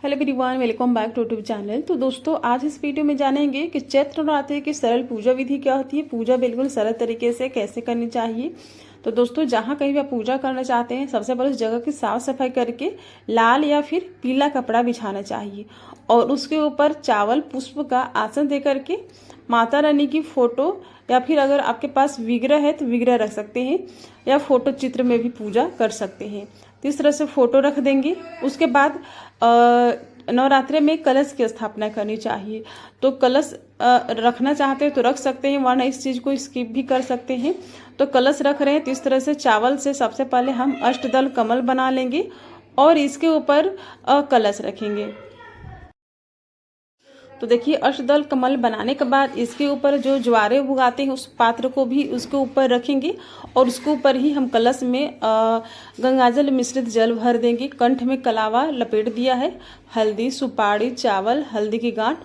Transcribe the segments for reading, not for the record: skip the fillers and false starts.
Hello everyone, welcome back to YouTube channel. तो दोस्तों, आज इस वीडियो में जानेंगे कि चैत्र नवरात्रि की सरल पूजा विधि क्या होती है। पूजा बिल्कुल सरल तरीके से कैसे करनी चाहिए। तो दोस्तों, जहाँ कहीं भी आप पूजा करना चाहते हैं, सबसे पहले उस जगह की साफ सफाई करके लाल या फिर पीला कपड़ा बिछाना चाहिए और उसके ऊपर चावल पुष्प का आसन दे करके माता रानी की फोटो या फिर अगर आपके पास विग्रह है तो विग्रह रख सकते हैं या फोटो चित्र में भी पूजा कर सकते हैं। तो इस तरह से फोटो रख देंगे। उसके बाद नवरात्रि में कलश की स्थापना करनी चाहिए। तो कलश रखना चाहते हैं तो रख सकते हैं, वरना इस चीज़ को स्किप भी कर सकते हैं। तो कलश रख रहे हैं तो इस तरह से चावल से सबसे पहले हम अष्टदल कमल बना लेंगे और इसके ऊपर कलश रखेंगे। तो देखिए, अष्टदल कमल बनाने के बाद इसके ऊपर जो ज्वारे उगाते हैं उस पात्र को भी उसके ऊपर रखेंगे और उसके ऊपर ही हम कलश में गंगाजल मिश्रित जल भर देंगे। कंठ में कलावा लपेट दिया है, हल्दी, सुपारी, चावल, हल्दी की गांठ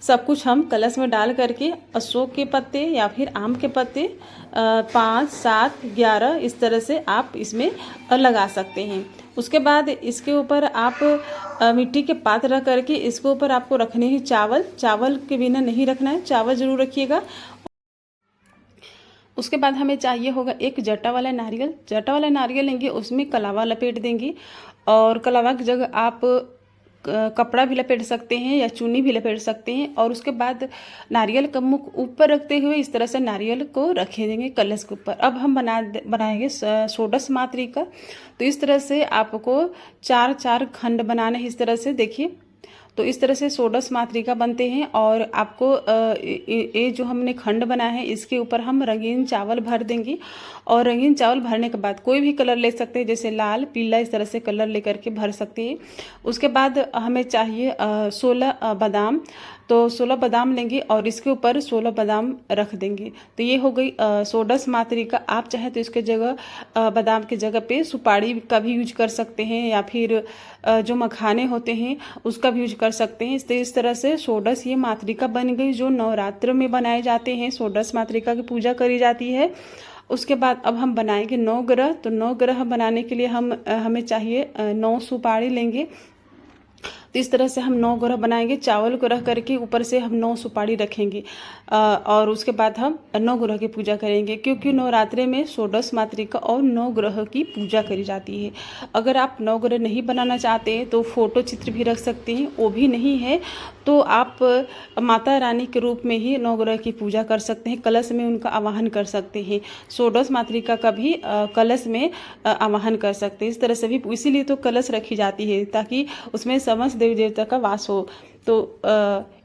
सब कुछ हम कलश में डाल करके अशोक के पत्ते या फिर आम के पत्ते 5, 7, 11 इस तरह से आप इसमें लगा सकते हैं। उसके बाद इसके ऊपर आप मिट्टी के पात्र रख करके इसके ऊपर आपको रखने हैं चावल। चावल के बिना नहीं रखना है, चावल जरूर रखिएगा। उसके बाद हमें चाहिए होगा एक जटा वाला नारियल। जटा वाला नारियल लेंगे, उसमें कलावा लपेट देंगे और कलावा की जगह आप कपड़ा भी लपेट सकते हैं या चुन्नी भी लपेट सकते हैं। और उसके बाद नारियल का मुख ऊपर रखते हुए इस तरह से नारियल को रखे देंगे कलश के ऊपर। अब हम बनाएंगे षोडश मातृ का। तो इस तरह से आपको 4-4 खंड बनाने हैं। इस तरह से देखिए, तो इस तरह से षोडश मातृका बनते हैं और आपको ये जो हमने खंड बनाया है इसके ऊपर हम रंगीन चावल भर देंगे। और रंगीन चावल भरने के बाद कोई भी कलर ले सकते हैं, जैसे लाल, पीला, इस तरह से कलर लेकर के भर सकते हैं। उसके बाद हमें चाहिए 16 बादाम। तो 16 बादाम लेंगे और इसके ऊपर 16 बादाम रख देंगे। तो ये हो गई षोडश मातृका। आप चाहें तो इसके जगह बादाम की जगह पे सुपारी का भी यूज कर सकते हैं या फिर जो मखाने होते हैं उसका भी यूज कर सकते हैं। इस तरह से षोडश ये मातृका बन गई जो नवरात्र में बनाए जाते हैं। षोडश मातृका की पूजा करी जाती है। उसके बाद अब हम बनाएंगे 9 ग्रह। तो 9 ग्रह बनाने के लिए हमें चाहिए 9 सुपारी लेंगे। तो इस तरह से हम 9 ग्रह बनाएंगे। चावल को रख करके ऊपर से हम 9 सुपारी रखेंगे और उसके बाद हम 9 ग्रह की पूजा करेंगे, क्योंकि नवरात्रि में षोडश मातृका और 9 ग्रह की पूजा करी जाती है। अगर आप 9 ग्रह नहीं बनाना चाहते तो फोटो चित्र भी रख सकते हैं। वो भी नहीं है तो आप माता रानी के रूप में ही 9 ग्रह की पूजा कर सकते हैं। कलश में उनका आवाहन कर सकते हैं। षोडश मातृका का भी कलश में आवाहन कर सकते हैं। इस तरह से भी इसीलिए तो कलश रखी जाती है ताकि उसमें समस्त देवी देवता का वास हो। तो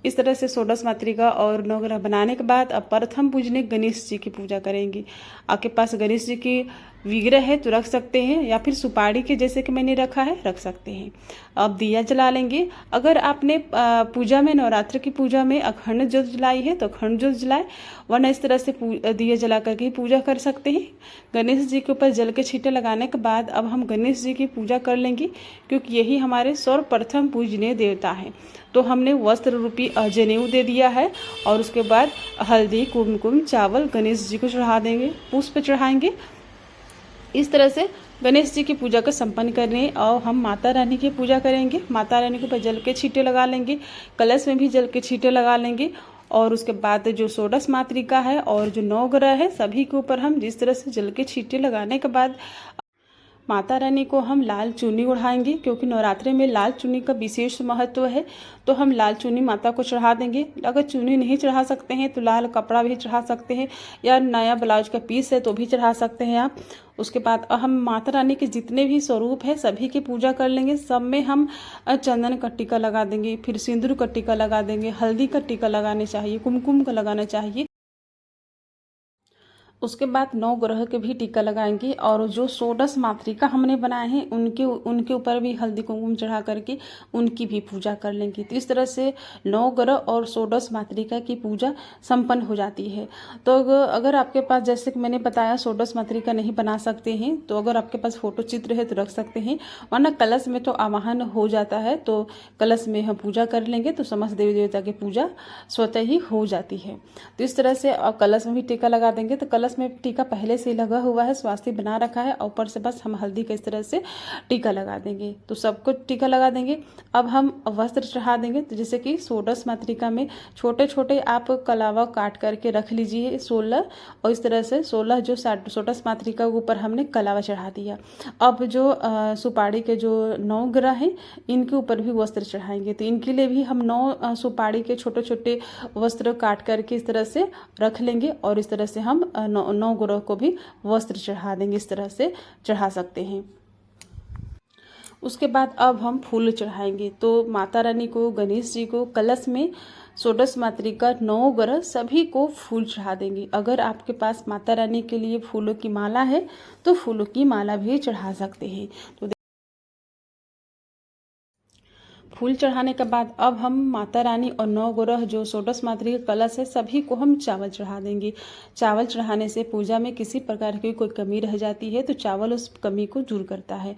इस तरह से षोडश मातृका और 9 ग्रह बनाने के बाद अब प्रथम पूजने गणेश जी की पूजा करेंगे। आपके पास गणेश जी की विग्रह है तो रख सकते हैं या फिर सुपारी के जैसे कि मैंने रखा है रख सकते हैं। अब दिया जला लेंगे। अगर आपने पूजा में, नवरात्र की पूजा में अखंड ज्योत जलाई है तो अखंड ज्योत जलाए, वरना इस तरह से दिया जला करके पूजा कर सकते हैं। गणेश जी के ऊपर जल के छींटे लगाने के बाद अब हम गणेश जी की पूजा कर लेंगे, क्योंकि यही हमारे सर्वप्रथम पूजनीय देवता है। तो हमने वस्त्र रूपी जनेऊ दे दिया है और उसके बाद हल्दी, कुमकुम, चावल गणेश जी को चढ़ा देंगे, पुष्प चढ़ाएंगे। इस तरह से गणेश जी की पूजा को संपन्न करने और हम माता रानी की पूजा करेंगे। माता रानी के ऊपर जल के छींटे लगा लेंगे, कलश में भी जल के छींटे लगा लेंगे। और उसके बाद जो षोडश मातृका है और जो 9 ग्रह है सभी के ऊपर हम जिस तरह से जल के छींटे लगाने के बाद माता रानी को हम लाल चुन्नी ओढ़ाएंगे, क्योंकि नवरात्रि में लाल चुन्नी का विशेष महत्व है। तो हम लाल चुन्नी माता को चढ़ा देंगे। अगर चुन्नी नहीं चढ़ा सकते हैं तो लाल कपड़ा भी चढ़ा सकते हैं या नया ब्लाउज का पीस है तो भी चढ़ा सकते हैं आप। उसके बाद हम माता रानी के जितने भी स्वरूप है सभी की पूजा कर लेंगे। सब में हम चंदन का टीका लगा देंगे, फिर सिंदूर का टीका लगा देंगे, हल्दी का टीका लगाने चाहिए, कुमकुम का लगाना चाहिए। उसके बाद 9 ग्रह के भी टीका लगाएंगे और जो षोडश मातृका हमने बनाए हैं उनके ऊपर भी हल्दी कुमकुम चढ़ा करके उनकी भी पूजा कर लेंगे। तो इस तरह से 9 ग्रह और षोडश मातृका की पूजा संपन्न हो जाती है। तो अगर आपके पास, जैसे कि मैंने बताया, षोडश मातृका नहीं बना सकते हैं तो अगर आपके पास फोटो चित्र है तो रख सकते हैं, वरना कलश में तो आवाहन हो जाता है तो कलश में हम पूजा कर लेंगे तो समस्त देवी देवता की पूजा स्वतः ही हो जाती है। तो इस तरह से कलश में भी टीका लगा देंगे। तो कलश कलश में टीका पहले से लगा हुआ है, स्वास्तिक बना रखा है, ऊपर से बस हम हल्दी का इस तरह से टीका लगा देंगे। तो सबको टीका लगा देंगे। अब हम वस्त्र चढ़ा देंगे। तो जैसे कि षोडश मातृका में छोटे छोटे आप कलावा काट करके रख लीजिए 16, और इस तरह से 16 जो षोडश मातृका के ऊपर हमने कलावा चढ़ा दिया। अब जो सुपारी के जो 9 ग्रह हैं इनके ऊपर भी वस्त्र चढ़ाएंगे। तो इनके लिए भी हम 9 सुपारी के छोटे छोटे वस्त्र काट करके इस तरह से रख लेंगे, और इस तरह से हम 9 ग्रह को भी वस्त्र चढ़ा देंगे। इस तरह से चढ़ा सकते हैं। उसके बाद अब हम फूल चढ़ाएंगे। तो माता रानी को, गणेश जी को, कलश में षोडश मातृका 9 ग्रह सभी को फूल चढ़ा देंगे। अगर आपके पास माता रानी के लिए फूलों की माला है तो फूलों की माला भी चढ़ा सकते हैं। तो फूल चढ़ाने के बाद अब हम माता रानी और 9 ग्रह जो षोडश मातृका कलश है सभी को हम चावल चढ़ा देंगे। चावल चढ़ाने से पूजा में किसी प्रकार की कोई कमी रह जाती है तो चावल उस कमी को दूर करता है।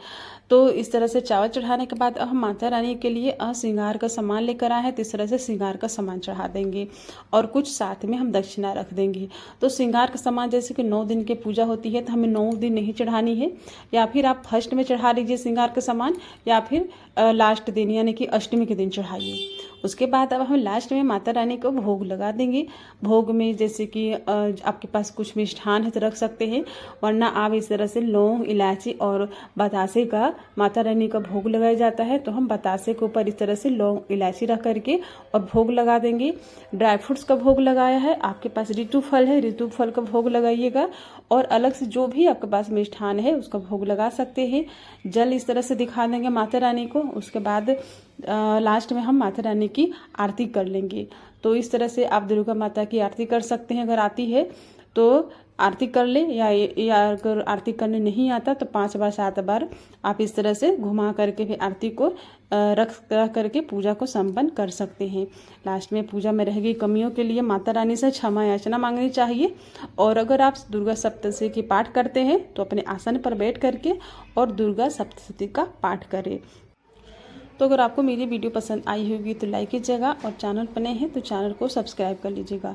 तो इस तरह से चावल चढ़ाने के बाद अब हम माता रानी के लिए श्रृंगार का सामान लेकर आए हैं, तो इस तरह से श्रृंगार का सामान चढ़ा देंगे, और कुछ साथ में हम दक्षिणा रख देंगे। तो श्रृंगार का सामान जैसे कि 9 दिन की पूजा होती है तो हमें 9 दिन नहीं चढ़ानी है, या फिर आप फर्स्ट में चढ़ा लीजिए श्रृंगार का सामान, या फिर लास्ट दिन यानी कि अष्टमी के दिन चढ़ाइए। उसके बाद अब हम लास्ट में माता रानी को भोग लगा देंगे। भोग में जैसे कि आपके पास कुछ मिष्ठान है तो रख सकते हैं, वरना आप इस तरह से लौंग, इलायची और बतासे का माता रानी का भोग लगाया जाता है, तो हम बतासे के ऊपर इस तरह से लौंग, इलायची रख करके और भोग लगा देंगे। ड्राई फ्रूट्स का भोग लगाया है, आपके पास ऋतु फल है, ऋतु फल का भोग लगाइएगा, और अलग से जो भी आपके पास मिष्ठान है उसका भोग लगा सकते हैं। जल इस तरह से दिखा देंगे माता रानी को। उसके बाद लास्ट में हम माता रानी की आरती कर लेंगे। तो इस तरह से आप दुर्गा माता की आरती कर सकते हैं। अगर आती है तो आरती कर ले, या अगर आरती करने नहीं आता तो 5 बार 7 बार आप इस तरह से घुमा करके भी आरती को रख करके पूजा को संपन्न कर सकते हैं। लास्ट में पूजा में रह गई कमियों के लिए माता रानी से क्षमा याचना मांगनी चाहिए। और अगर आप दुर्गा सप्तशती की पाठ करते हैं तो अपने आसन पर बैठ करके और दुर्गा सप्तशती का पाठ करें। तो अगर आपको मेरी वीडियो पसंद आई होगी तो लाइक कीजिएगा, और चैनल पर नए हैं तो चैनल को सब्सक्राइब कर लीजिएगा,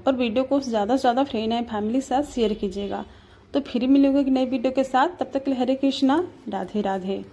और वीडियो को ज़्यादा से ज़्यादा फ्रेंड एंड फैमिली के साथ शेयर कीजिएगा। तो फिर मिलेंगे एक नई वीडियो के साथ। तब तक के लिए हरे कृष्णा, राधे राधे।